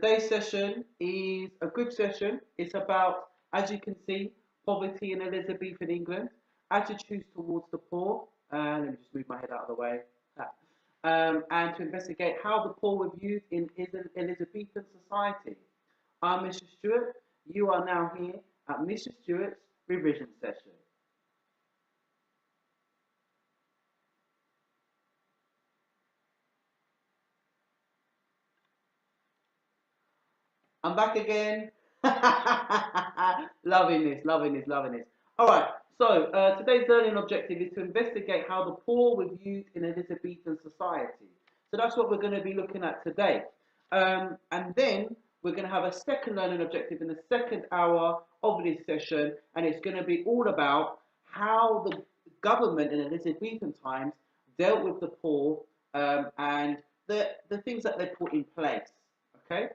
Today's session is a good session. It's about, as you can see, poverty in Elizabethan England, attitudes towards the poor. Let me just move my head out of the way. And to investigate how the poor were viewed in Elizabethan society. I'm Mr. Stewart. You are now here at Mr. Stewart's revision session. I'm back again. Loving this, loving this, loving this. All right. So today's learning objective is to investigate how the poor were viewed in Elizabethan society. So that's what we're going to be looking at today. And then we're going to have a second learning objective in the second hour of this session, and it's going to be all about how the government in Elizabethan times dealt with the poor and the things that they put in place. Okay.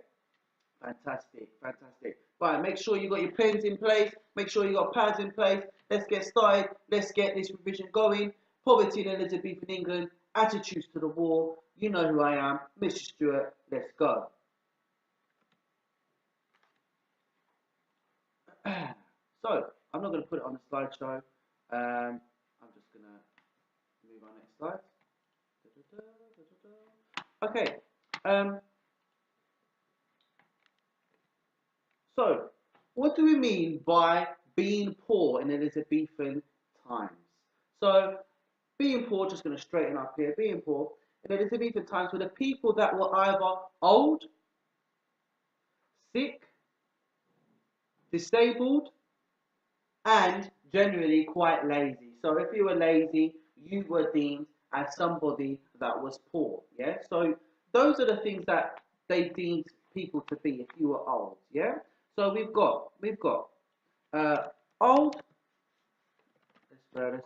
Fantastic, fantastic. Right, make sure you got your pens in place. Make sure you got pads in place. Let's get started. Let's get this revision going. Poverty in Elizabethan England. Attitudes to the war. You know who I am, Mr. Stewart. Let's go. So, I'm not going to put it on the slideshow. I'm just going to move on next slide. Okay. So, what do we mean by being poor in Elizabethan times? So, being poor, just going to straighten up here, being poor in Elizabethan times were the people that were either old, sick, disabled, and generally quite lazy. So, if you were lazy, you were deemed as somebody that was poor. Yeah. So, those are the things that they deemed people to be if you were old. Yeah. So we've got old. Let's make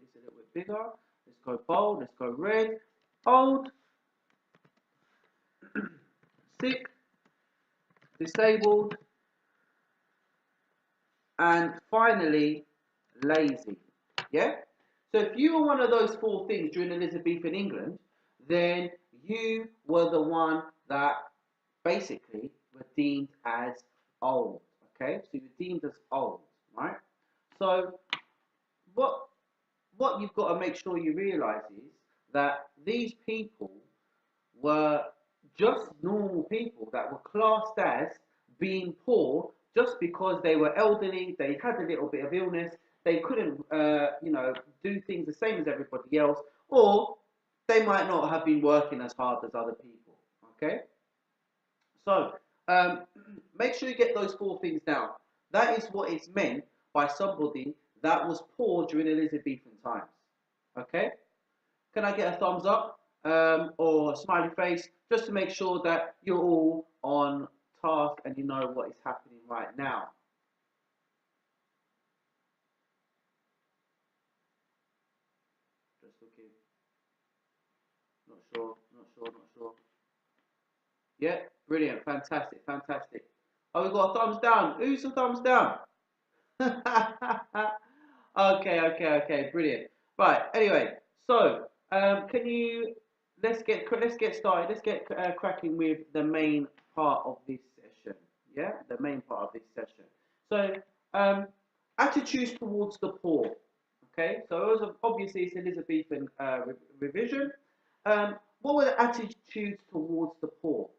this a little bit bigger. Let's go bold. Let's go red. Old, sick, disabled, and finally lazy. Yeah. So if you were one of those four things during Elizabethan England, then you were the one that basically were deemed as old. Okay, so you're deemed as old, right? So what you've got to make sure you realise is that these people were just normal people that were classed as being poor just because they were elderly, they had a little bit of illness, they couldn't, do things the same as everybody else, or they might not have been working as hard as other people. Okay, so make sure you get those four things down. That is what it's meant by somebody that was poor during Elizabethan times. Okay? Can I get a thumbs up or a smiley face just to make sure that you're all on task and you know what is happening right now? Just looking. Not sure, not sure, not sure. Yeah, brilliant, fantastic, fantastic. Oh, we've got a thumbs down. Who's a thumbs down? Okay, brilliant. Right. Anyway, so can you let's get started. Let's get cracking with the main part of this session. Yeah, the main part of this session. So attitudes towards the poor. Okay, so it was obviously it's Elizabethan revision. What were the attitudes towards the poor?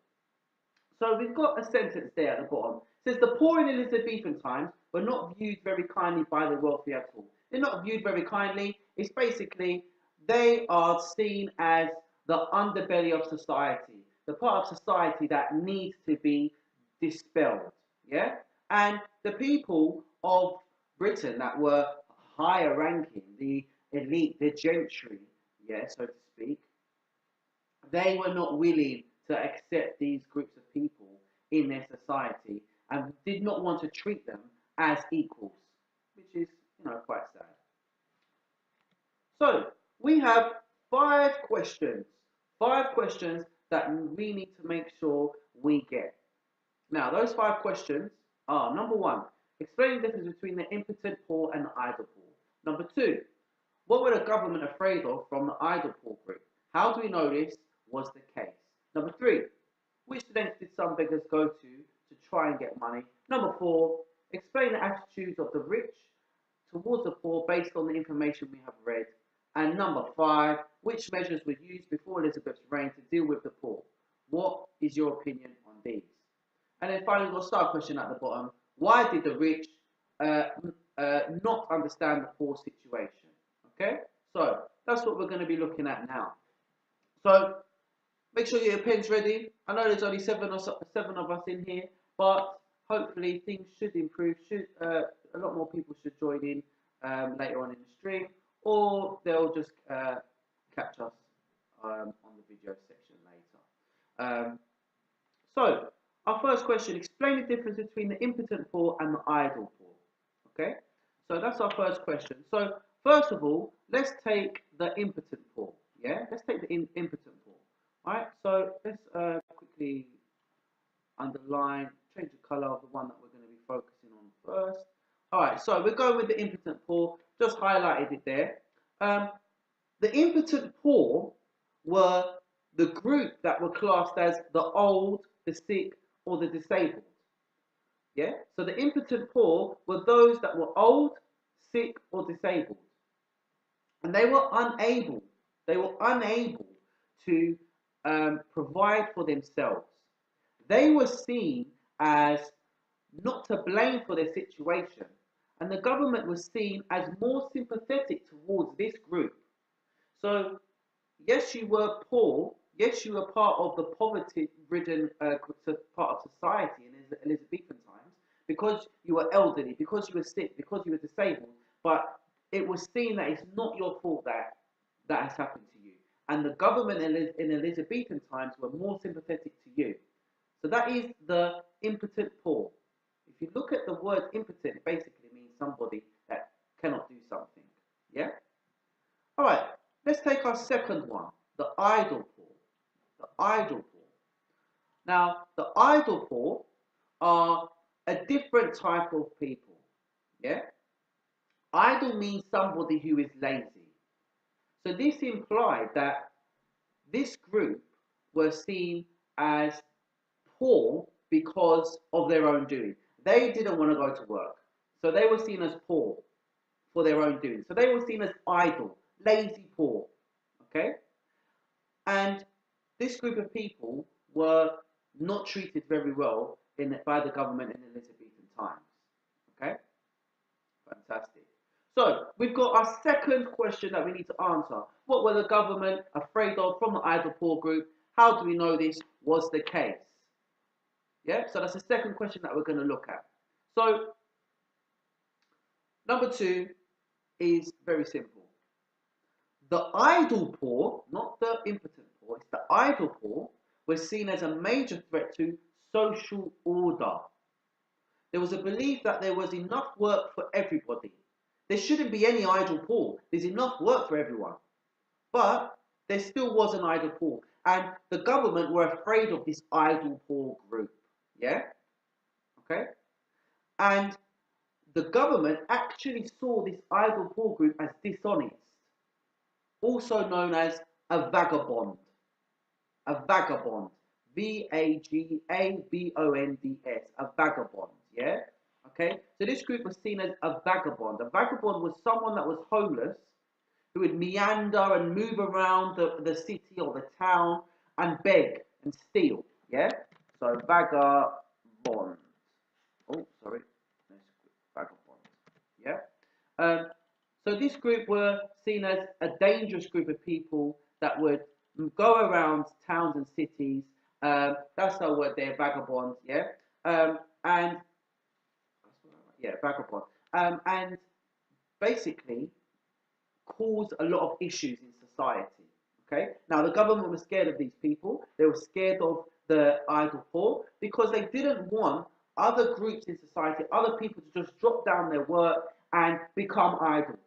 So we've got a sentence there at the bottom. It says the poor in Elizabethan times were not viewed very kindly by the wealthy at all. They're not viewed very kindly. It's basically they are seen as the underbelly of society, the part of society that needs to be dispelled. Yeah? And the people of Britain that were higher ranking, the elite, the gentry, yeah, so to speak, they were not willing to accept these groups of people in their society and did not want to treat them as equals, which is, quite sad. So we have five questions that we need to make sure we get. Now, those five questions are: number one, explain the difference between the impotent poor and the idle poor. Number two, what were the government afraid of from the idle poor group? How do we know this was the case? Number three, Which lengths did some beggars go to try and get money? Number 4, explain the attitudes of the rich towards the poor based on the information we have read. And number 5, which measures were used before Elizabeth's reign to deal with the poor? What is your opinion on these? And then finally, we'll start a question at the bottom. Why did the rich not understand the poor situation? Okay, so that's what we're going to be looking at now. So make sure your pen's ready. I know there's only seven of us in here, but hopefully things should improve. A lot more people should join in later on in the stream, or they'll just catch us on the video section later. So our first question: explain the difference between the impotent poor and the idle poor. Okay, so that's our first question. So first of all, let's take the impotent poor. Yeah, let's take the impotent poor. Alright, so let's quickly underline, change the colour of the one that we're going to be focusing on first. Alright, so we're going with the impotent poor, just highlighted it there. The impotent poor were the group that were classed as the old, the sick, or the disabled. Yeah, so the impotent poor were those that were old, sick, or disabled. And they were unable to provide for themselves. They were seen as not to blame for their situation, and the government was seen as more sympathetic towards this group. So, yes, you were poor, yes, you were part of the poverty-ridden part of society in Elizabethan times, because you were elderly, because you were sick, because you were disabled, but it was seen that it's not your fault that has happened to you. And the government in Elizabethan times were more sympathetic to you. So that is the impotent poor. If you look at the word impotent, it basically means somebody that cannot do something. Yeah? Alright, let's take our second one, the idle poor. The idle poor. Now, the idle poor are a different type of people. Yeah? Idle means somebody who is lazy. So this implied that this group were seen as poor because of their own doing. They didn't want to go to work. So they were seen as poor for their own doing. So they were seen as idle, lazy poor. Okay? And this group of people were not treated very well by the government in Elizabethan times. Okay? Fantastic. So, we've got our second question that we need to answer. What were the government afraid of from the idle poor group? How do we know this was the case? Yeah, so that's the second question that we're going to look at. So, number 2 is very simple. The idle poor, not the impotent poor, it's the idle poor, was seen as a major threat to social order. There was a belief that there was enough work for everybody. There shouldn't be any idle poor. There's enough work for everyone. But there still was an idle poor. And the government were afraid of this idle poor group. Yeah? Okay? And the government actually saw this idle poor group as dishonest. Also known as a vagabond. A vagabond. V-A-G-A-B-O-N-D-S. A vagabond. Yeah? Okay, so this group was seen as a vagabond. A vagabond was someone that was homeless, who would meander and move around the city or the town and beg and steal. Yeah, so vagabond. Oh, sorry, vagabond. Yeah. So this group were seen as a dangerous group of people that would go around towns and cities. That's our word there, vagabonds. Yeah, and vagabond, and basically cause a lot of issues in society. Okay, now the government was scared of these people. They were scared of the idle poor because they didn't want other groups in society, other people to just drop down their work and become idle,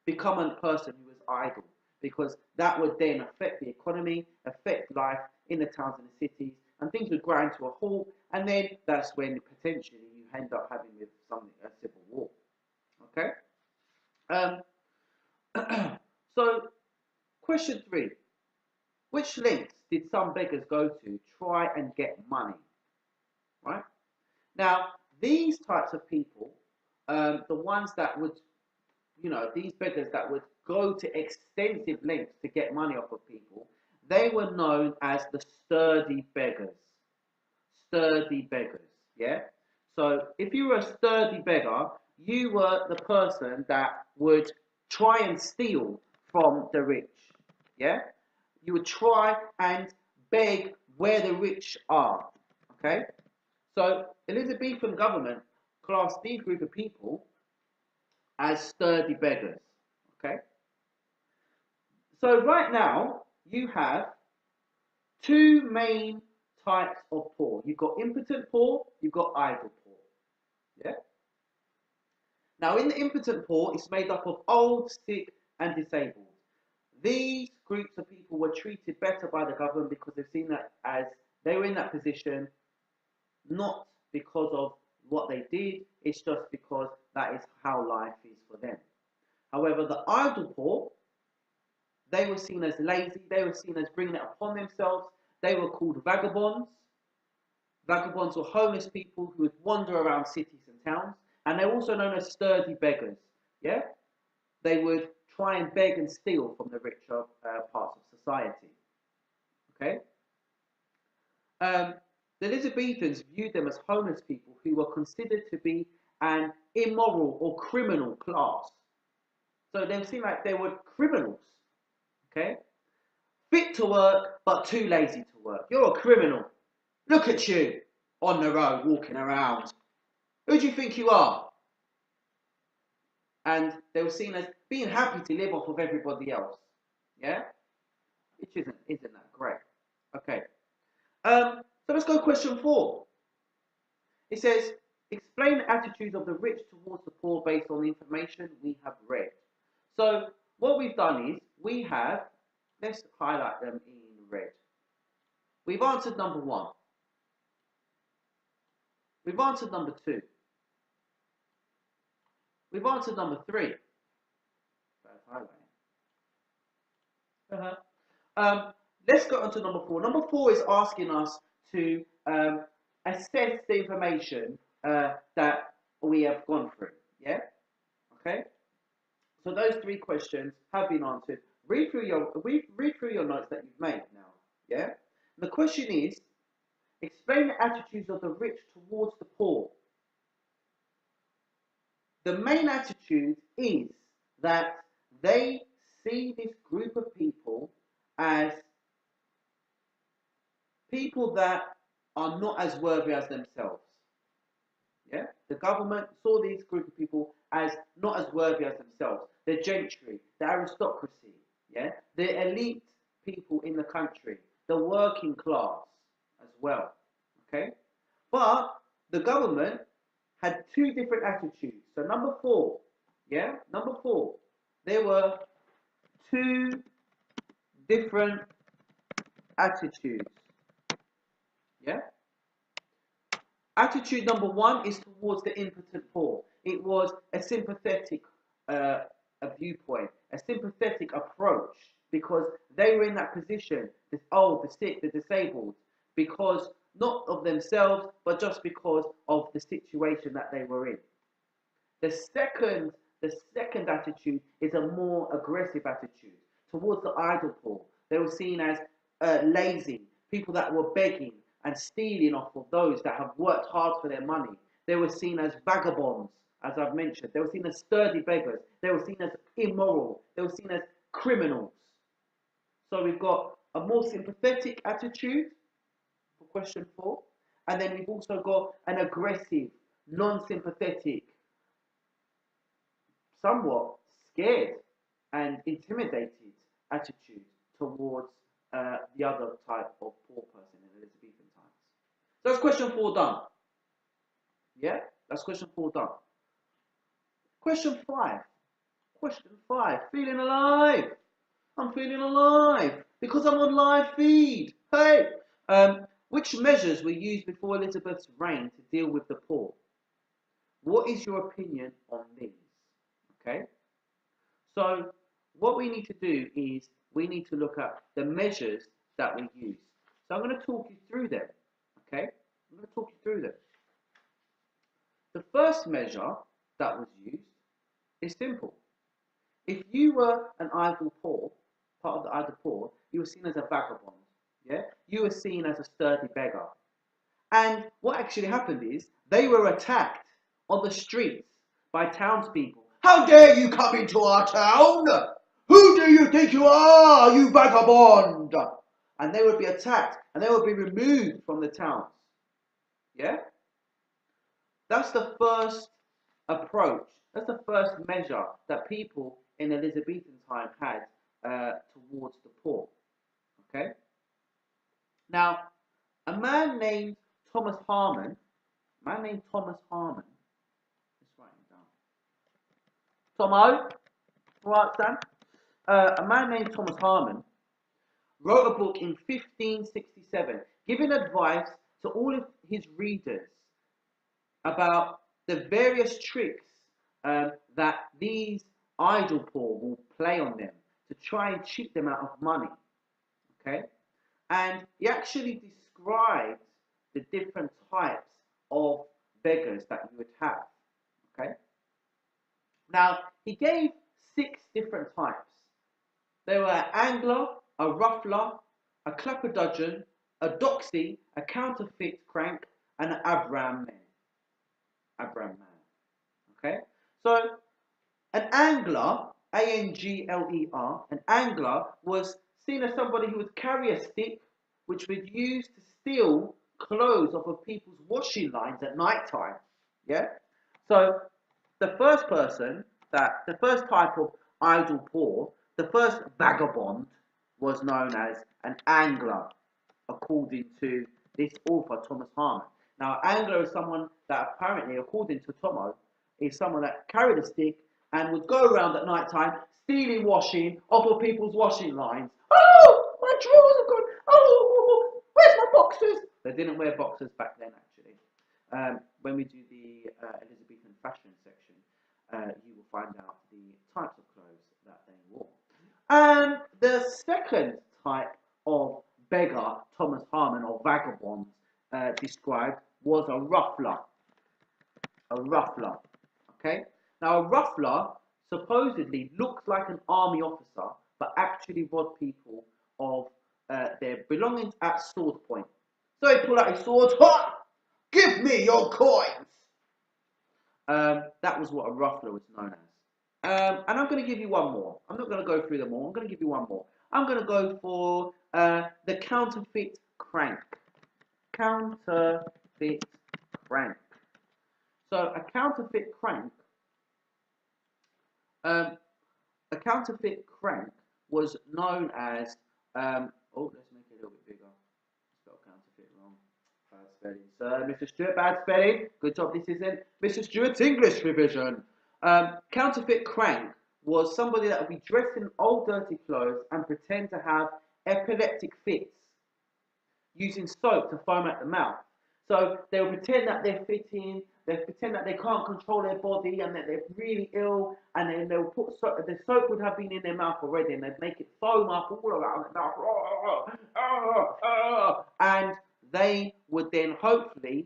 become a person who is idle, because that would then affect the economy, affect life in the towns and the cities, and things would grind to a halt, and then that's when potentially you end up having with something a civil war. Okay. So question 3: which lengths did some beggars go to try and get money, right? Now, these types of people, the ones that would, these beggars that would go to extensive lengths to get money off of people, they were known as the sturdy beggars. Sturdy beggars, yeah? So if you were a sturdy beggar, you were the person that would try and steal from the rich, yeah? You would try and beg where the rich are, okay? So Elizabethan government classed these group of people as sturdy beggars, okay? So right now, you have two main types of poor. You've got impotent poor, you've got idle poor, yeah? Now in the impotent poor, it's made up of old, sick and disabled. These groups of people were treated better by the government because they've seen that as they were in that position, not because of what they did, it's just because that is how life is for them. However, the idle poor, they were seen as lazy, they were seen as bringing it upon themselves, they were called vagabonds. Vagabonds were homeless people who would wander around cities and towns, and they're also known as sturdy beggars. Yeah, they would try and beg and steal from the richer parts of society. Okay, the Elizabethans viewed them as homeless people who were considered to be an immoral or criminal class. So they seemed like they were criminals. Okay, fit to work but too lazy to work. You're a criminal. Look at you on the road walking around. Who do you think you are? And they were seen as being happy to live off of everybody else. Yeah? Which isn't that great. Okay. So let's go to question 4. It says, explain the attitudes of the rich towards the poor based on the information we have read. So what we've done is we have, let's highlight them in red. We've answered number 1. We've answered number 2. We've answered number 3. Let's go on to number 4. Number 4 is asking us to assess the information that we have gone through. Yeah? Okay? So those 3 questions have been answered. Read through your notes that you've made now. Yeah? The question is, explain the attitudes of the rich towards the poor. The main attitude is that they see this group of people as people that are not as worthy as themselves. Yeah, the government saw these group of people as not as worthy as themselves. The gentry, the aristocracy, yeah, the elite people in the country, the working class as well. Okay, but the government had 2 different attitudes. So number 4, yeah, number 4, there were 2 different attitudes. Yeah. Attitude number 1 is towards the impotent poor. It was a sympathetic a viewpoint, a sympathetic approach, because they were in that position, the old, the sick, the disabled, because not of themselves, but just because of the situation that they were in. The second attitude is a more aggressive attitude towards the idle poor. They were seen as lazy, people that were begging and stealing off of those that have worked hard for their money. They were seen as vagabonds, as I've mentioned. They were seen as sturdy beggars. They were seen as immoral. They were seen as criminals. So we've got a more sympathetic attitude for question 4. And then we've also got an aggressive, non-sympathetic, somewhat scared and intimidated attitude towards the other type of poor person in Elizabethan times. So that's question 4 done. Yeah, that's question 4 done. Question 5. Question 5. Feeling alive. I'm feeling alive because I'm on live feed. Hey, which measures were used before Elizabeth's reign to deal with the poor? What is your opinion on these? Okay. So what we need to do is we need to look at the measures that we use. So I'm going to talk you through them. Okay? I'm going to talk you through them. The first measure that was used is simple. If you were an idle poor, part of the idle poor, you were seen as a vagabond. Yeah? You were seen as a sturdy beggar. And what actually happened is they were attacked on the streets by townspeople. How dare you come into our town? Who do you think you are, you vagabond? And they would be attacked and they would be removed from the towns. Yeah? That's the first approach. That's the first measure that people in Elizabethan time had towards the poor. Okay? Now, a man named Thomas Harmon, let's write him down. Tomo, right, Sam? A man named Thomas Harmon wrote a book in 1567 giving advice to all of his readers about the various tricks that these idle poor will play on them to try and cheat them out of money. Okay? And he actually describes the different types of beggars that you would have. Okay? Now, he gave 6 different types. They were an angler, a ruffler, a clapperdudgeon, a doxy, a counterfeit crank, and an Abram man. Okay? So, an angler, A-N-G-L-E-R, an angler was seen as somebody who would carry a stick which would use to steal clothes off of people's washing lines at night time. Yeah? So, the first type of idle poor, the first vagabond was known as an angler, according to this author, Thomas Harmon. Now, an angler is someone that apparently, according to Tomo, is someone that carried a stick and would go around at night time stealing washing off of people's washing lines. Oh, my drawers are gone. Oh, where's my boxers? They didn't wear boxers back then, actually. When we do the Elizabethan fashion section, you will find out the types of clothes that they wore. And the second type of beggar Thomas Harmon, or vagabond, described was a ruffler. Okay? Now, a ruffler supposedly looks like an army officer, but actually robbed people of their belongings at sword point. So he pulled out his sword. Ha! Give me your coins! That was what a ruffler was known as. And I'm going to give you one more. I'm not going to go through them all. I'm going to give you one more. I'm going to go for the counterfeit crank. Counterfeit crank. So a counterfeit crank was known as, oh, let's make it a little bit bigger. Spelled counterfeit wrong. Bad spelling, sir. Mr. Stewart, bad spelling. Good job, this isn't Mr. Stewart's English revision. Counterfeit crank was somebody that would be dressed in old dirty clothes and pretend to have epileptic fits using soap to foam at the mouth. So they'll pretend that they're fitting, they pretend that they can't control their body and that they're really ill, and then they'll put soap, the soap would have been in their mouth already, and they'd make it foam up all around the mouth. And they would then hopefully,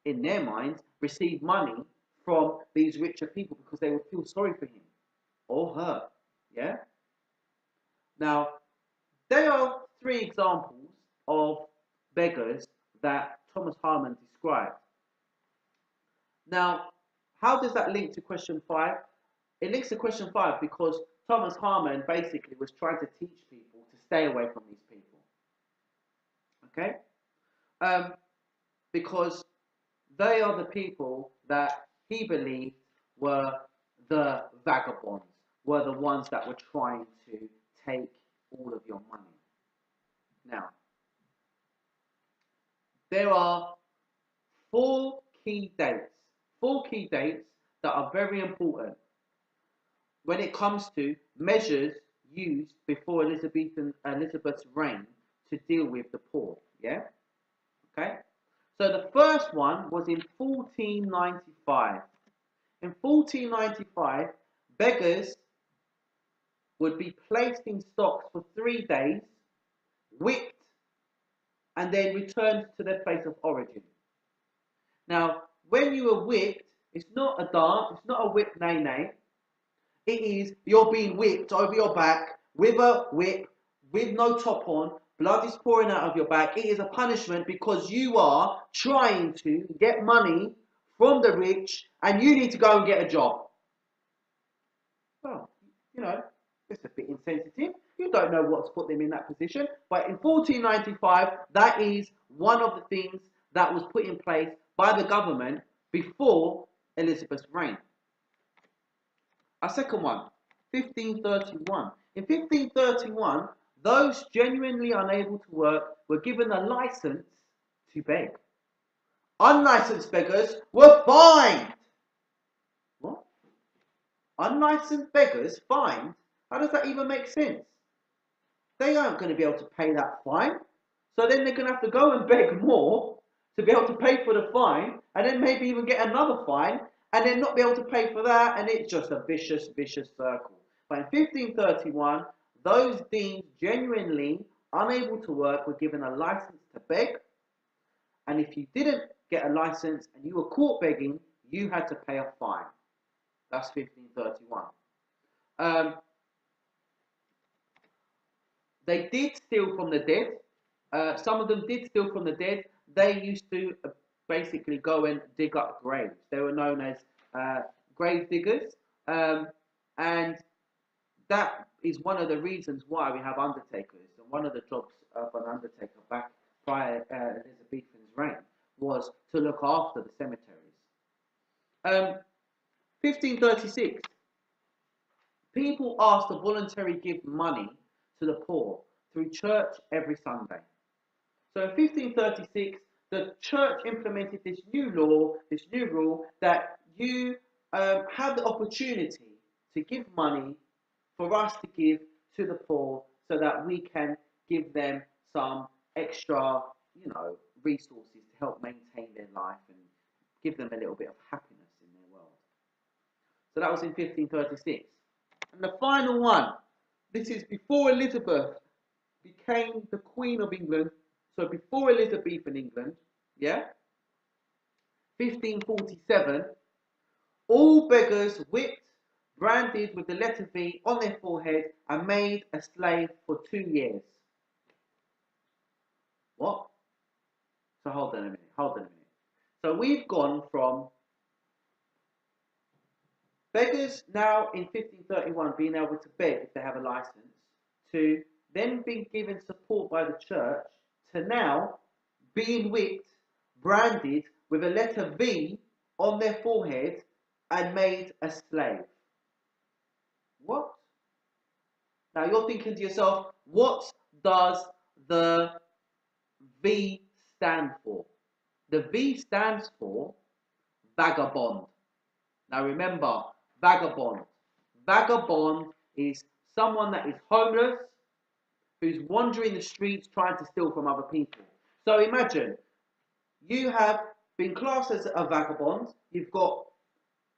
in their minds, receive money from these richer people because they would feel sorry for him or her. Yeah? Now, there are 3 examples of beggars that Thomas Harmon described. Now, how does that link to question 5? It links to question 5 because Thomas Harmon basically was trying to teach people to stay away from these people. Okay? Because they are the people that he believed were the vagabonds, were the ones that were trying to take all of your money. Now, there are 4 key dates that are very important when it comes to measures used before Elizabeth's reign to deal with the poor. Yeah? Okay? So the first one was in 1495. In 1495, beggars would be placed in stocks for 3 days, whipped and then returned to their place of origin. Now, when you are whipped, it's not a dance, it's not a whip nay nay. It is you're being whipped over your back with a whip, with no top on, blood is pouring out of your back. It is a punishment because you are trying to get money from the rich and you need to go and get a job. Well, you know, it's a bit insensitive. You don't know what's put them in that position. But in 1495, that is one of the things that was put in place by the government before Elizabeth's reign. Our second one, 1531. In 1531, those genuinely unable to work were given a license to beg. Unlicensed beggars were fined. What? Unlicensed beggars fined? How does that even make sense? They aren't going to be able to pay that fine. So then they're going to have to go and beg more to be able to pay for the fine, and then maybe even get another fine, and then not be able to pay for that, and it's just a vicious, vicious circle. But in 1531, those deemed genuinely unable to work were given a license to beg, and if you didn't get a license and you were caught begging, you had to pay a fine. That's 1531. They did steal from the dead. Some of them did steal from the dead. They used to basically go and dig up graves. They were known as grave diggers. And that is one of the reasons why we have undertakers. And one of the jobs of an undertaker back prior Elizabethan's reign was to look after the cemeteries. 1536. People asked to voluntarily give money to the poor through church every Sunday. So in 1536, the church implemented this new law, this new rule, that you have the opportunity to give money for us to give to the poor so that we can give them some extra, resources to help maintain their life and give them a little bit of happiness in their world. So that was in 1536. And the final one, this is before Elizabeth became the Queen of England. So before Elizabethan England, 1547, all beggars whipped, branded with the letter V on their forehead and made a slave for 2 years. What? So hold on a minute. So we've gone from beggars now in 1531 being able to beg if they have a license, to then being given support by the church, to now being whipped, branded with a letter V on their forehead and made a slave. What? Now you're thinking to yourself, what does the V stand for? The V stands for vagabond. Now remember, vagabond. Vagabond is someone that is homeless, who's wandering the streets trying to steal from other people. So imagine, you have been classed as a vagabond, you've got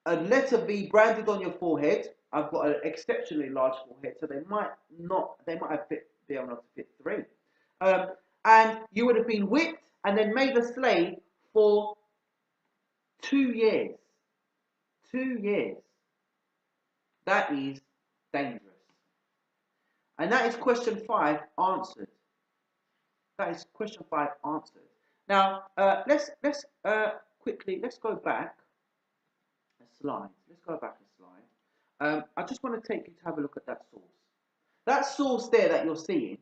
a letter V branded on your forehead. I've got an exceptionally large forehead, so they might have been able to fit 3. And you would have been whipped and then made a slave for 2 years. 2 years. That is dangerous. And that is question 5 answered. That is question 5 answered. Now, let's go back a slide. I just want to take you to have a look at that source. That source there that you're seeing,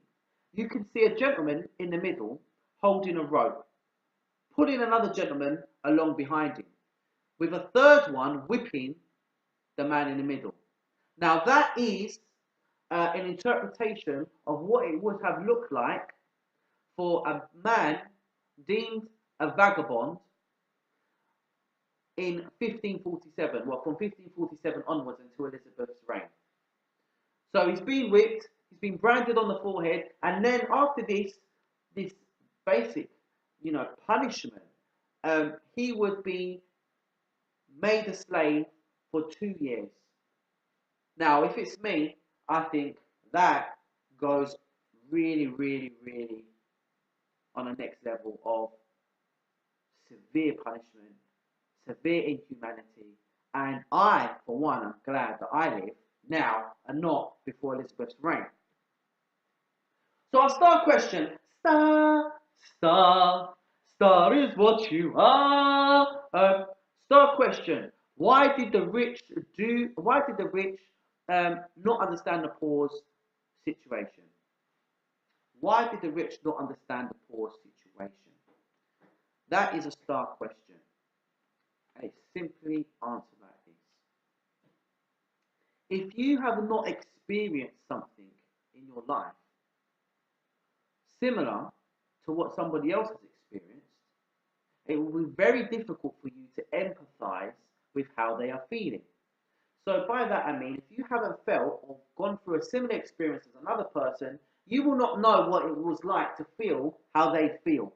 you can see a gentleman in the middle holding a rope, pulling another gentleman along behind him, with a third one whipping the man in the middle. Now that is an interpretation of what it would have looked like for a man deemed a vagabond in 1547, well, from 1547 onwards until Elizabeth's reign. So he's been whipped, he's been branded on the forehead, and then after this basic, punishment, he would be made a slave for 2 years. Now, if it's me, I think that goes really, really, really on the next level of severe punishment, severe inhumanity, and I, for one, am glad that I live now and not before Elizabeth's reign. So our star question, star, star, star is what you are. Star question, why did the rich not understand the poor's situation? Why did the rich not understand the poor's situation? That is a star question. And it's simply answered like this. If you have not experienced something in your life similar to what somebody else has experienced, it will be very difficult for you to empathize with how they are feeling. So by that I mean, if you haven't felt or gone through a similar experience as another person, you will not know what it was like to feel how they feel.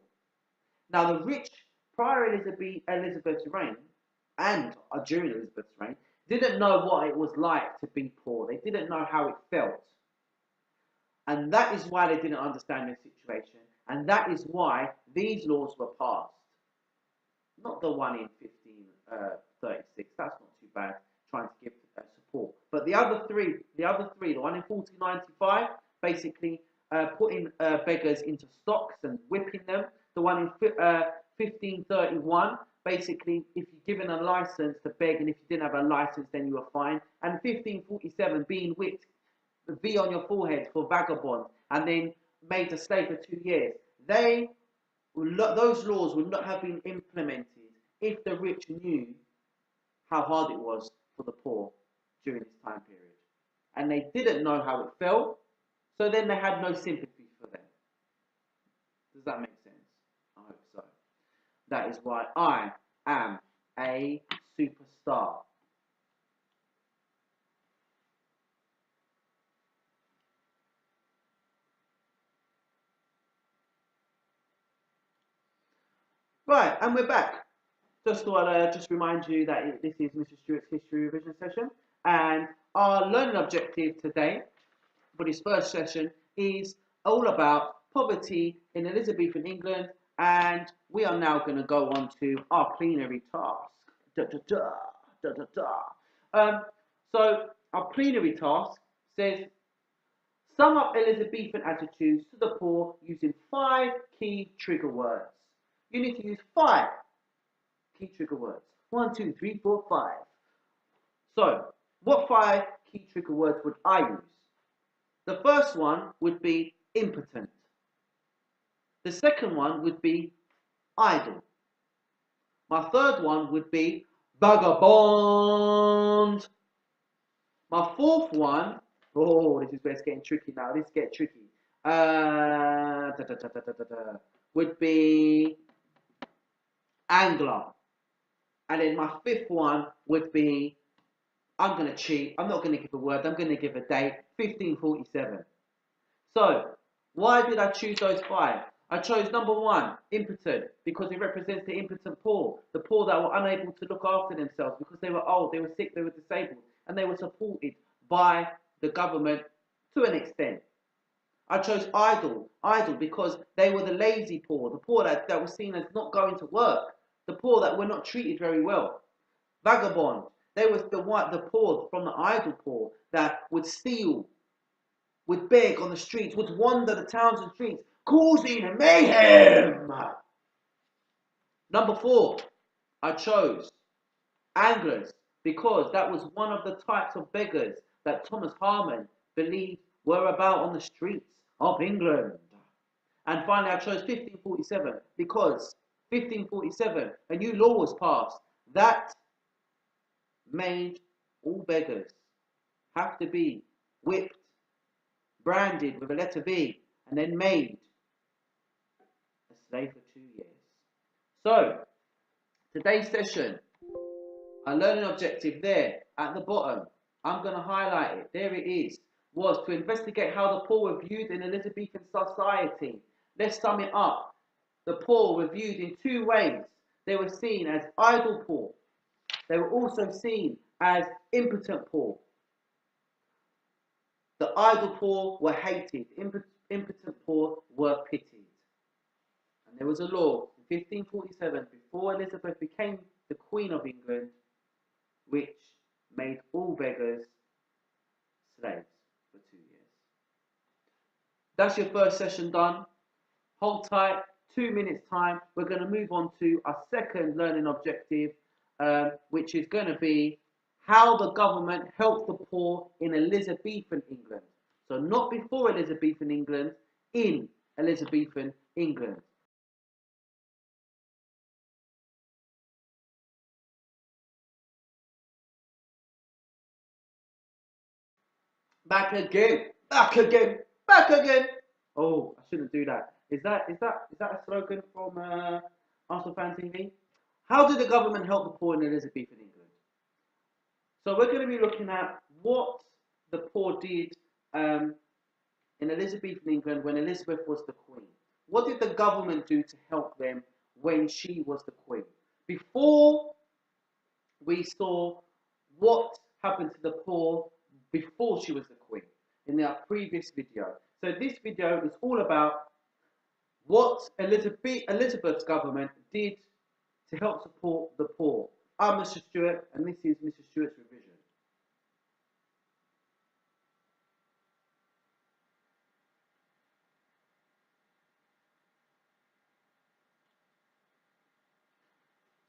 Now the rich, prior Elizabeth's reign, and during Elizabeth's reign, didn't know what it was like to be poor. They didn't know how it felt. And that is why they didn't understand their situation. And that is why these laws were passed. Not the one in 1536, that's not too bad, trying to give support. But the other three, the one in 1495, basically putting beggars into stocks and whipping them. The one in 1531, basically, if you're given a license to beg, and if you didn't have a license, then you were fined. And 1547, being whipped, the V on your forehead for vagabond, and then made a slave for 2 years. Those laws would not have been implemented if the rich knew how hard it was for the poor during this time period. And they didn't know how it felt, so then they had no sympathy for them. Does that make sense? I hope so. That is why I am a superstar. Right, and we're back. Just thought I'd just remind you that this is Mr. Stewart's History Revision session, and our learning objective today for this first session is all about poverty in Elizabethan England, and we are now going to go on to our plenary task. So our plenary task says, sum up Elizabethan attitudes to the poor using 5 key trigger words. You need to use 5 key trigger words. 1, 2, 3, 4, 5. So, what 5 key trigger words would I use? The first one would be impotent. The second one would be idle. My third one would be vagabond. My fourth one, oh, this is where it's getting tricky now. This gets tricky. Would be angler. And then my fifth one would be, I'm going to cheat. I'm not going to give a word. I'm going to give a date, 1547. So, why did I choose those 5? I chose number 1, impotent, because it represents the impotent poor. The poor that were unable to look after themselves because they were old, they were sick, they were disabled. And they were supported by the government to an extent. I chose idle because they were the lazy poor, the poor that were seen as not going to work. The poor that were not treated very well. Vagabond, they was the poor from the idle poor that would steal, would beg on the streets, would wander the towns and streets, causing mayhem. Number 4, I chose anglers because that was one of the types of beggars that Thomas Harman believed were about on the streets of England. And finally, I chose 1547 because 1547, a new law was passed that made all beggars have to be whipped, branded with a letter V, and then made a slave for 2 years. So, today's session, our learning objective there at the bottom, I'm going to highlight it, there it is, was to investigate how the poor were viewed in Elizabethan society. Let's sum it up. The poor were viewed in 2 ways. They were seen as idle poor. They were also seen as impotent poor. The idle poor were hated. Impotent poor were pitied. And there was a law in 1547, before Elizabeth became the Queen of England, which made all beggars slaves for 2 years. That's your first session done. Hold tight, 2 minutes time. We're going to move on to our second learning objective, which is going to be how the government helped the poor in Elizabethan England. So not before Elizabethan England, in Elizabethan England. Back again, back again, back again. Oh, I shouldn't do that. Is that a slogan from Arsenal Fan TV? How did the government help the poor in Elizabethan England? So we're going to be looking at what the poor did in Elizabethan England when Elizabeth was the queen. What did the government do to help them when she was the queen? Before we saw what happened to the poor before she was the queen in our previous video. So this video is all about what Elizabeth's government did to help support the poor. I'm Mr. Stewart, and this is Mr. Stewart's revision.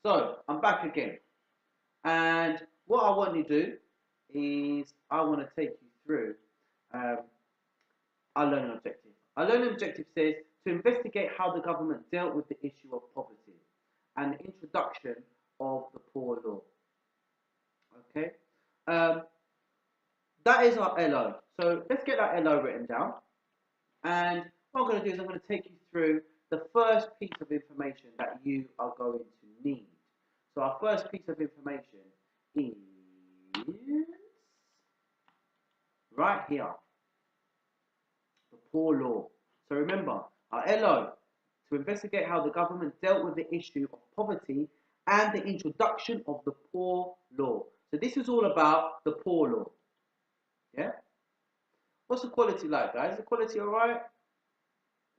So I'm back again, and what I want you to do is I want to take you through um, our learning objective. Our learning objective says to investigate how the government dealt with the issue of poverty and the introduction of the poor law. Okay, that is our LO. So let's get that LO written down. And what I'm going to do is I'm going to take you through the first piece of information that you are going to need. So our first piece of information is right here, the poor law. So remember, our LO, to investigate how the government dealt with the issue of poverty and the introduction of the poor law. So this is all about the poor law. Yeah? What's the quality like, guys? Is the quality alright?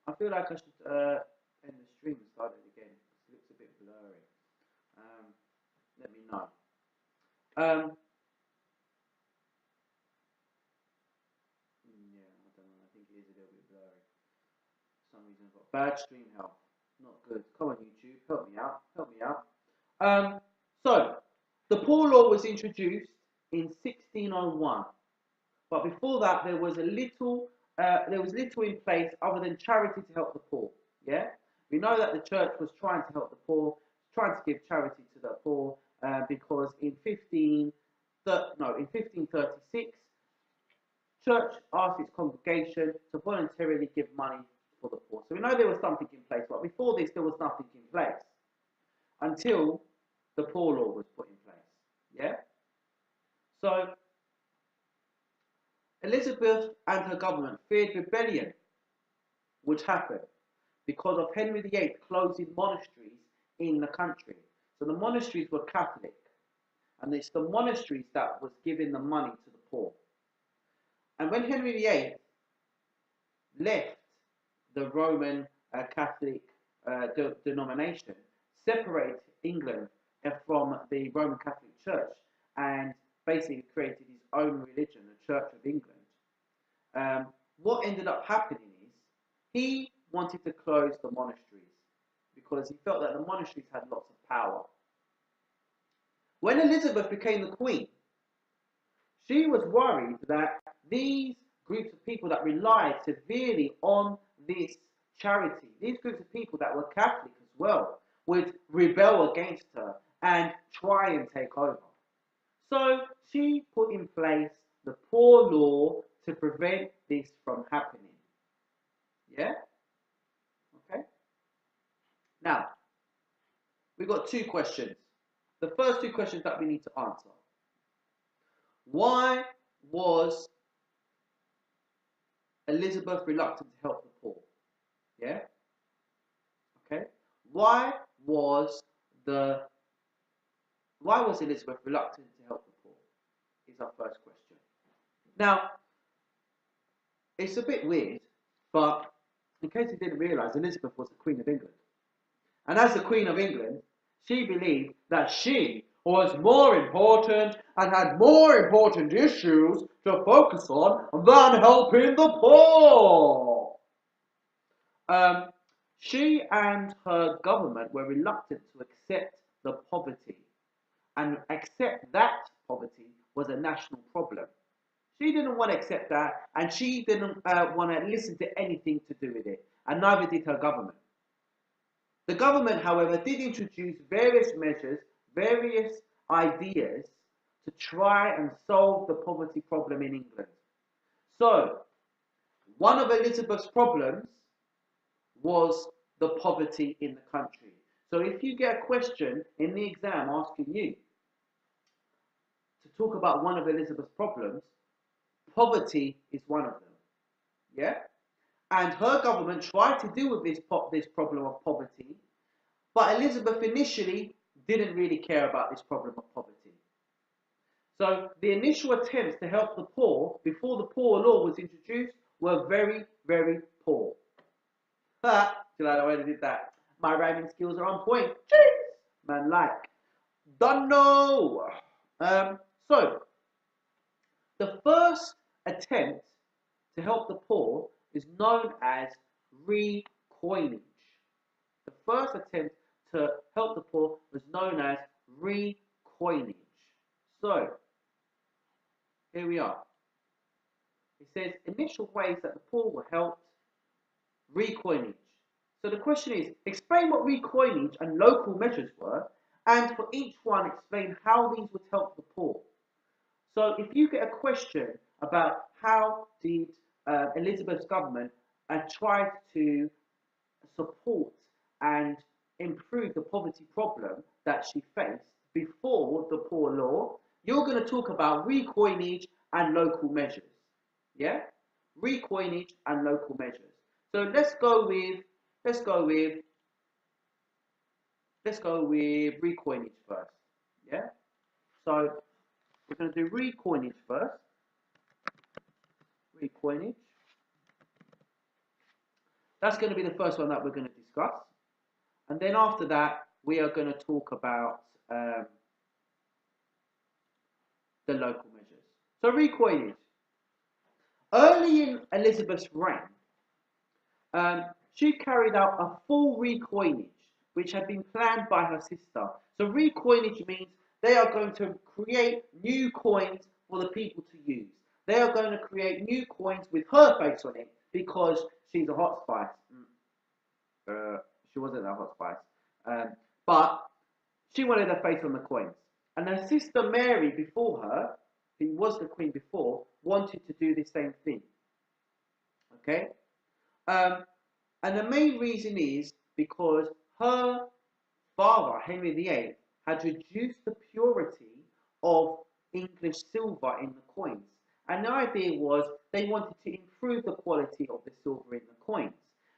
I feel like I should end the stream and start it again. It looks a bit blurry. Let me know. Yeah, I don't know. I think it is a little bit blurry. For some reason I've got bad stream health. Not good. Come on, YouTube. Help me out. Help me out. So, the poor law was introduced in 1601. But before that, there was little in place other than charity to help the poor. Yeah, we know that the church was trying to help the poor, trying to give charity to the poor, because in 1536, church asked its congregation to voluntarily give money for the poor. So we know there was something in place, but before this, there was nothing in place until the poor law was put in place. Yeah, so Elizabeth and her government feared rebellion would happen because of Henry VIII closing monasteries in the country. So the monasteries were Catholic, and it's the monasteries that was giving the money to the poor. And when Henry VIII left the Roman Catholic denomination, separated England from the Roman Catholic Church, and basically created his own religion, the Church of England, what ended up happening is he wanted to close the monasteries because he felt that the monasteries had lots of power. When Elizabeth became the queen, she was worried that these groups of people that relied severely on this charity, these groups of people that were Catholic as well, would rebel against her and try and take over. So she put in place the poor law to prevent this from happening. Yeah? Okay? Now, we've got two questions. The first two questions that we need to answer. Why was Elizabeth reluctant to help the poor? Yeah? Okay? Why was Elizabeth reluctant to help the poor? Is our first question. Now, it's a bit weird, but in case you didn't realise, Elizabeth was the Queen of England. And as the Queen of England, she believed that she was more important and had more important issues to focus on than helping the poor. Um, she and her government were reluctant to accept the poverty and accept that poverty was a national problem. She didn't want to accept that, and she didn't want to listen to anything to do with it, and neither did her government. The government, however, did introduce various measures, various ideas to try and solve the poverty problem in England. So, one of Elizabeth's problems was the poverty in the country. So if you get a question in the exam asking you to talk about one of Elizabeth's problems, poverty is one of them. Yeah? And her government tried to deal with this problem of poverty, but Elizabeth initially didn't really care about this problem of poverty. So the initial attempts to help the poor before the Poor Law was introduced were very, very poor. Do you like the way they did that? My rhyming skills are on point. Jeez! Man, like. Don't know. So, the first attempt to help the poor is known as recoinage. The first attempt to help the poor was known as recoinage. So, here we are. It says initial ways that the poor were helped, recoinage. So the question is, explain what recoinage and local measures were, and for each one explain how these would help the poor. So if you get a question about how did Elizabeth's government try to support and improve the poverty problem that she faced before the Poor Law, you're going to talk about recoinage and local measures. Yeah? Recoinage and local measures. So let's go with recoinage first. Yeah? So we're going to do recoinage first. Recoinage. That's going to be the first one that we're going to discuss. And then after that, we are going to talk about the local measures. So recoinage. Early in Elizabeth's reign, she carried out a full recoinage, which had been planned by her sister. So recoinage means they are going to create new coins for the people to use. They are going to create new coins with her face on it because she's a hot spice. She wasn't a hot spice. But she wanted her face on the coins. And her sister Mary before her, who was the queen before, wanted to do the same thing. Okay? And the main reason is because her father, Henry VIII, had reduced the purity of English silver in the coins. And the idea was they wanted to improve the quality of the silver in the coins,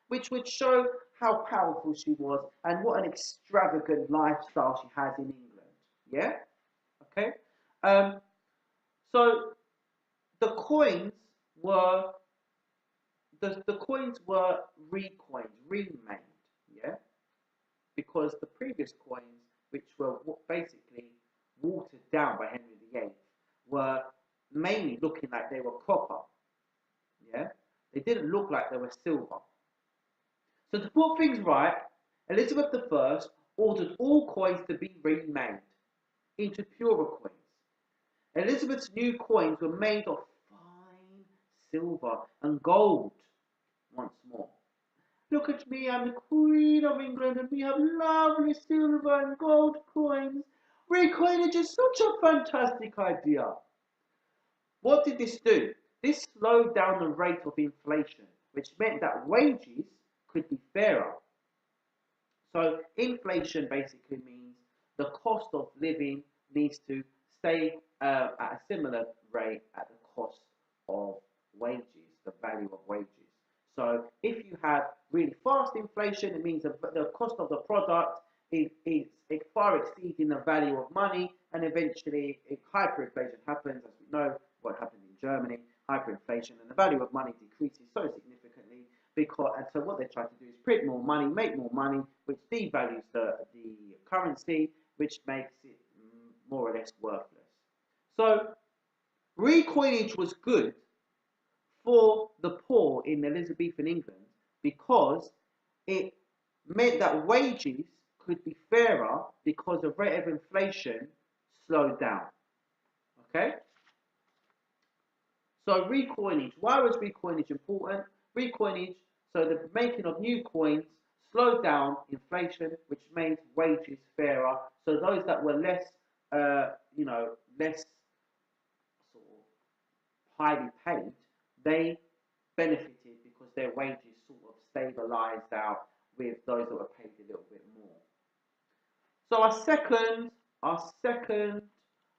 which would show how powerful she was and what an extravagant lifestyle she has in England. Yeah? Okay? So the coins were recoined, remade, yeah, because the previous coins, which were basically watered down by Henry VIII, were mainly looking like they were copper, yeah, they didn't look like they were silver. So to put things right, Elizabeth I ordered all coins to be remade into purer coins. Elizabeth's new coins were made of fine silver and gold. Once more, look at me, I'm the Queen of England and we have lovely silver and gold coins. Recoinage is such a fantastic idea. What did this do? This slowed down the rate of inflation, which meant that wages could be fairer. So inflation basically means the cost of living needs to stay at a similar rate at the cost of wages, the value of wages. So if you have really fast inflation, it means that the cost of the product is far exceeding the value of money, and eventually hyperinflation happens, as we know what happened in Germany, hyperinflation, and the value of money decreases so significantly because, and so what they try to do is print more money, make more money, which devalues the currency, which makes it more or less worthless. So recoinage was good for the poor in Elizabethan England because it meant that wages could be fairer because the rate of inflation slowed down. Okay? So recoinage, why was recoinage important? Recoinage, so the making of new coins slowed down inflation, which made wages fairer. So those that were less, less sort of highly paid, they benefited because their wages sort of stabilized out with those that were paid a little bit more. So our second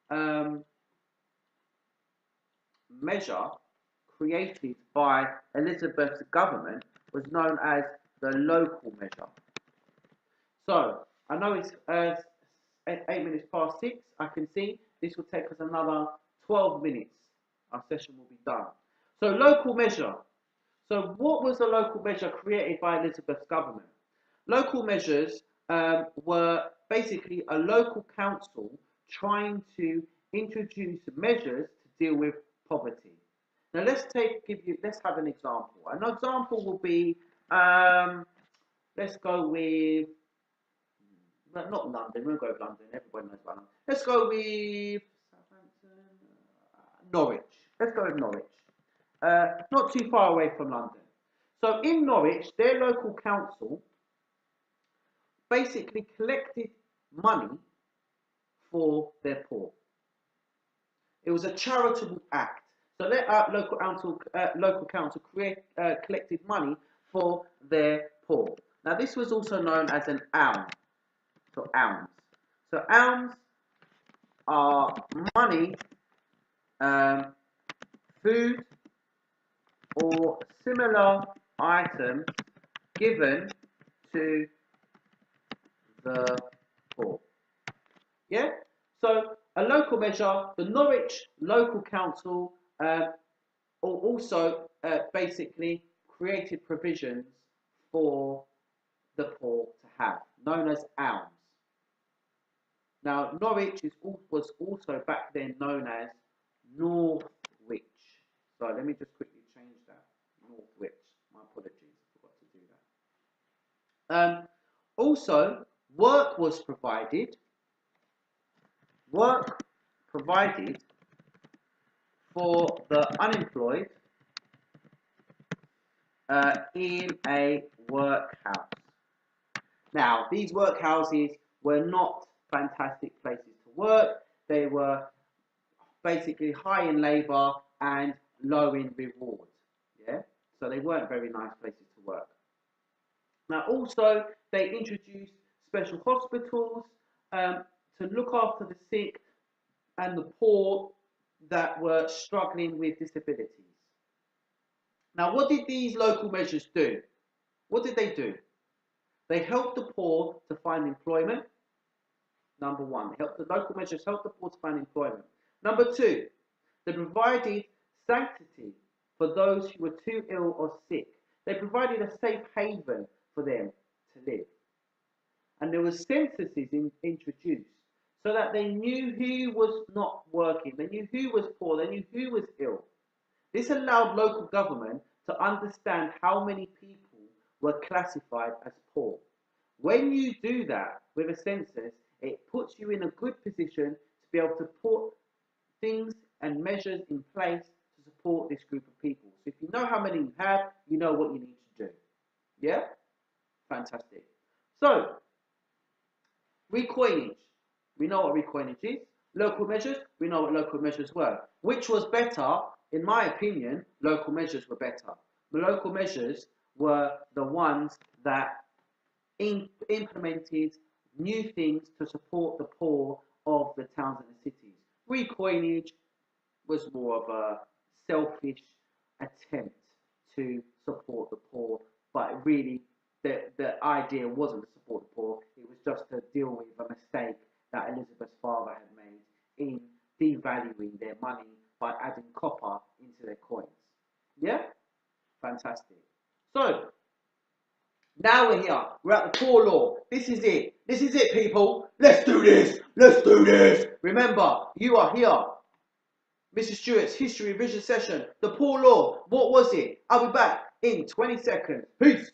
um, measure created by Elizabeth's government was known as the local measure. So I know it's 8 minutes past 6. I can see this will take us another 12 minutes. Our session will be done. So local measure. So what was the local measure created by Elizabeth's government? Local measures were basically a local council trying to introduce measures to deal with poverty. Now let's have an example. An example will be let's go with not London. We won't go with London. Everybody knows about London. Let's go with Southampton, Norwich. Let's go with Norwich. Not too far away from London. So in Norwich, their local council basically collected money for their poor. It was a charitable act. So their local council collected money for their poor. Now this was also known as an alms. So alms. So alms are money, food, or similar items given to the poor. Yeah? So a local measure, the Norwich Local Council also basically created provisions for the poor to have, known as alms. Now, Norwich was also back then known as Northwich. So let me just quickly change that. Northwich. My apologies, I forgot to do that. Also, work was provided. Work provided for the unemployed in a workhouse. Now, these workhouses were not fantastic places to work. They were basically high in labour and low in reward. Yeah, so they weren't very nice places to work. Now, also they introduced special hospitals to look after the sick and the poor that were struggling with disabilities. Now, what did these local measures do? What did they do? They helped the poor to find employment. Number one, the local measures helped the poor to find employment. Number two, they provided sanctity for those who were too ill or sick. They provided a safe haven for them to live. And there were censuses introduced so that they knew who was not working, they knew who was poor, they knew who was ill. This allowed local government to understand how many people were classified as poor. When you do that with a census, it puts you in a good position to be able to put things and measures in place to support this group of people. So if you know how many you have, you know what you need to do. Yeah? Fantastic. So, recoinage. We know what recoinage is. Local measures, we know what local measures were. Which was better? In my opinion, local measures were better. The local measures were the ones that implemented new things to support the poor of the towns and the cities. Recoinage was more of a selfish attempt to support the poor, but really the idea wasn't to support the poor, it was just to deal with a mistake that Elizabeth's father had made in devaluing their money by adding copper into their coins. Yeah? Fantastic. So now we're here. We're at the poor law. This is it. This is it, people. Let's do this. Let's do this. Remember, you are here. Mr. Stewart's history revision session. The poor law. What was it? I'll be back in 20 seconds. Peace.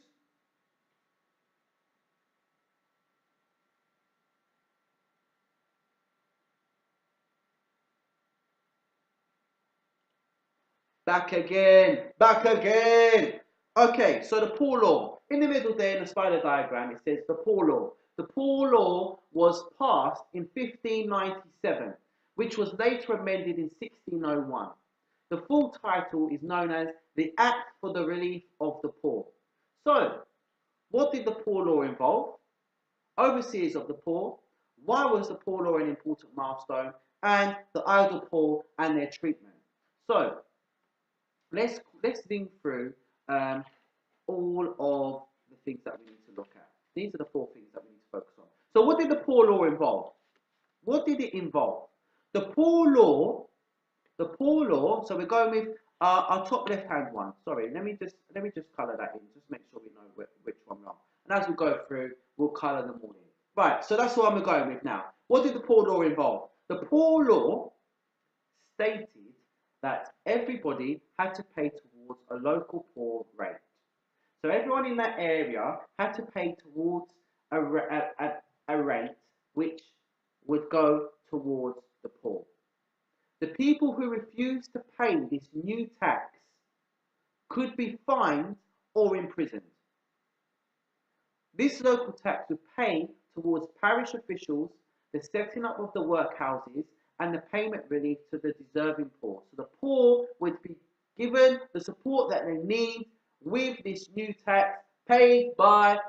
Back again. Back again. Okay, so the poor law. In the middle there in the spider diagram, it says the poor law. The poor law was passed in 1597, which was later amended in 1601. The full title is known as the Act for the Relief of the Poor. So, what did the poor law involve? Overseers of the poor. Why was the poor law an important milestone? And the idle poor and their treatment. So, let's think through all of the things that we need to look at. These are the 4 things that we need to focus on. So what did the poor law involve? What did it involve? The poor law, so we're going with our top left hand one. Sorry, let me just colour that in, just make sure we know which one we're on. And as we go through, we'll colour them all in. Right, so that's what I'm going with now. What did the poor law involve? The poor law stated that everybody had to pay towards a local poor rate. So everyone in that area had to pay towards a rate which would go towards the poor. The people who refused to pay this new tax could be fined or imprisoned. This local tax would pay towards parish officials, the setting up of the workhouses, and the payment relief to the deserving poor. So the poor would be given the support that they need with this new tax paid by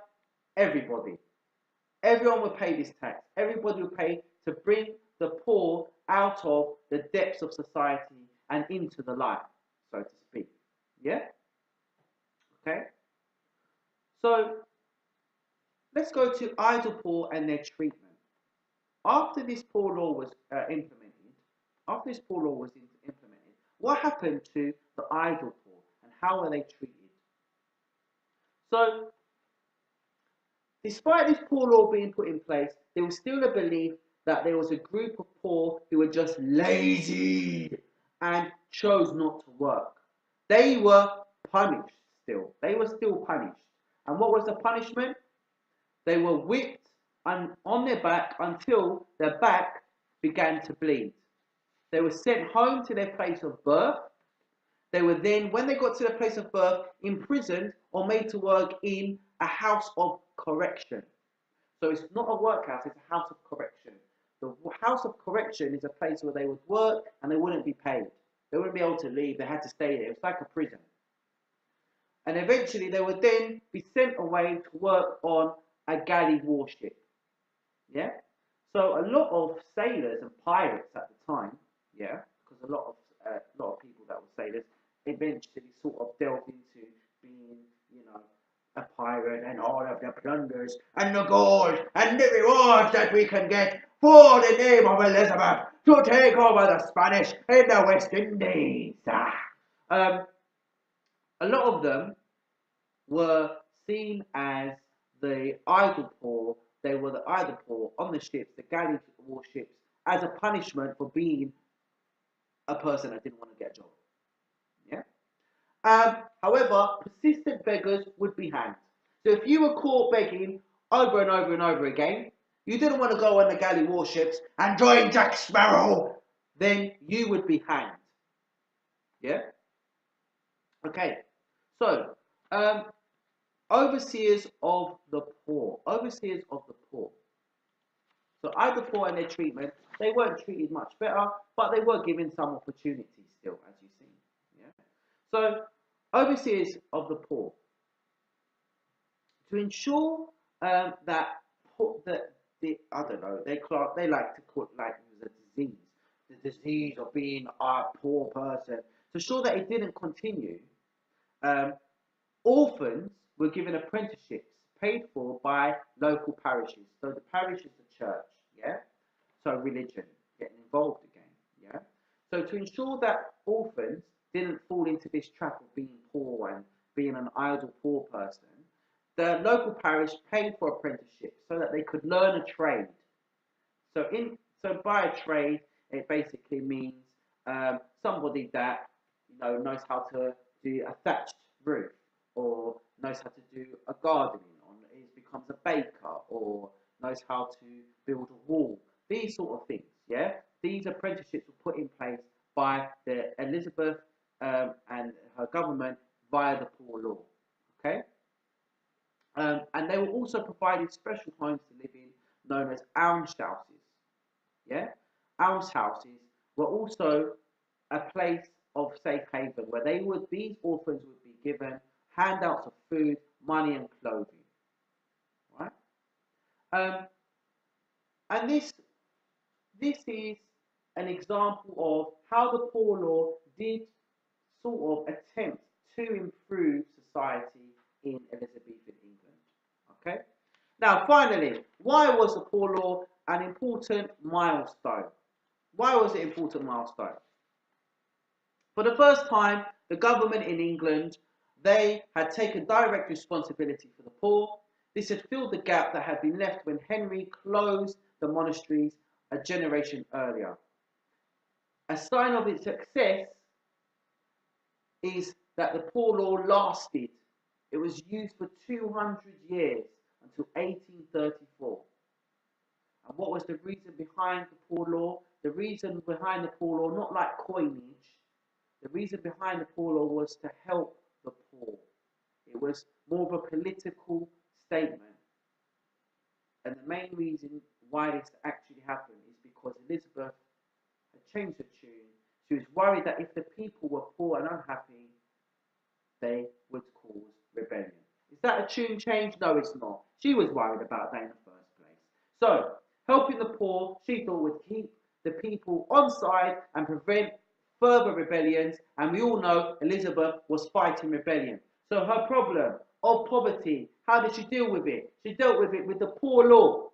everybody. Everyone will pay this tax. Everybody will pay to bring the poor out of the depths of society and into the light, so to speak. Yeah? Okay? So, let's go to idle poor and their treatment. After this poor law was implemented, what happened to the idle poor and how were they treated? So, despite this poor law being put in place, there was still a belief that there was a group of poor who were just lazy and chose not to work. They were punished still. They were still punished. And what was the punishment? They were whipped on their back until their back began to bleed. They were sent home to their place of birth. They were then, when they got to their place of birth, imprisoned or made to work in a house of correction. So it's not a workhouse, it's a house of correction. The house of correction is a place where they would work and they wouldn't be paid. They wouldn't be able to leave, they had to stay there. It's like a prison. And eventually they would then be sent away to work on a galley warship. Yeah? So a lot of sailors and pirates at the time, yeah, because a lot of people that were sailors eventually sort of delved into being, you know, a pirate and all of the plunders and the gold and the rewards that we can get for the name of Elizabeth to take over the Spanish in the West Indies. A lot of them were seen as the idle poor. They were the idle poor on the ships, the galley warships, as a punishment for being a person that didn't want to get a job. Yeah. However, persistent beggars would be hanged. So if you were caught begging over and over and over again, you didn't want to go on the galley warships and join Jack Sparrow, then you would be hanged. Yeah. Okay. So, overseers of the poor. Overseers of the poor. So either poor and their treatment, they weren't treated much better, but they were given some opportunities still, as you see. Yeah. So overseers of the poor, to ensure that I don't know, they like to call it like it was the disease of being a poor person. To ensure that it didn't continue, orphans were given apprenticeships paid for by local parishes. So the parish is the church, yeah? So religion, getting involved again, yeah? So to ensure that orphans didn't fall into this trap of being poor and being an idle poor person, the local parish paid for apprenticeships so that they could learn a trade. So by a trade, it basically means somebody that knows how to do a thatched roof, or knows how to do a gardening, or becomes a baker, or knows how to build a wall. These sort of things, yeah. These apprenticeships were put in place by the Elizabeth and her government via the poor law. Okay, and they were also provided special homes to live in, known as almshouses. Yeah, almshouses were also a place of safe haven where these orphans would be given handouts of food, money, and clothing. Right, um, and this is an example of how the poor law did sort of attempt to improve society in Elizabethan England. Okay. Now, finally, why was the poor law an important milestone? Why was it an important milestone? For the first time, the government in England, they had taken direct responsibility for the poor. This had filled the gap that had been left when Henry closed the monasteries a generation earlier. A sign of its success is that the poor law lasted. It was used for 200 years until 1834. And what was the reason behind the poor law? The reason behind the poor law, not like coinage, the reason behind the poor law was to help the poor. It was more of a political statement. And the main reason why this actually happened is because Elizabeth had changed the tune. She was worried that if the people were poor and unhappy, they would cause rebellion. Is that a tune change? No, it's not. She was worried about that in the first place. So, helping the poor, she thought, would keep the people on side and prevent further rebellions. And we all know Elizabeth was fighting rebellion. So her problem of poverty, how did she deal with it? She dealt with it with the poor law.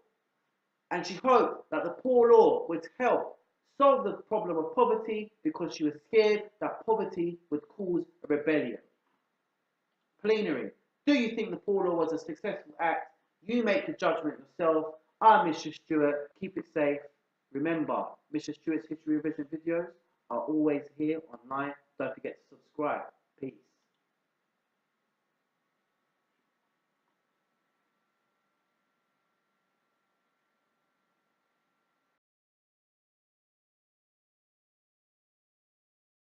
And she hoped that the poor law would help solve the problem of poverty because she was scared that poverty would cause a rebellion. Plenary. Do you think the poor law was a successful act? You make the judgment yourself. I'm Mr. Stewart. Keep it safe. Remember, Mr. Stewart's history revision videos are always here online. Don't forget to subscribe.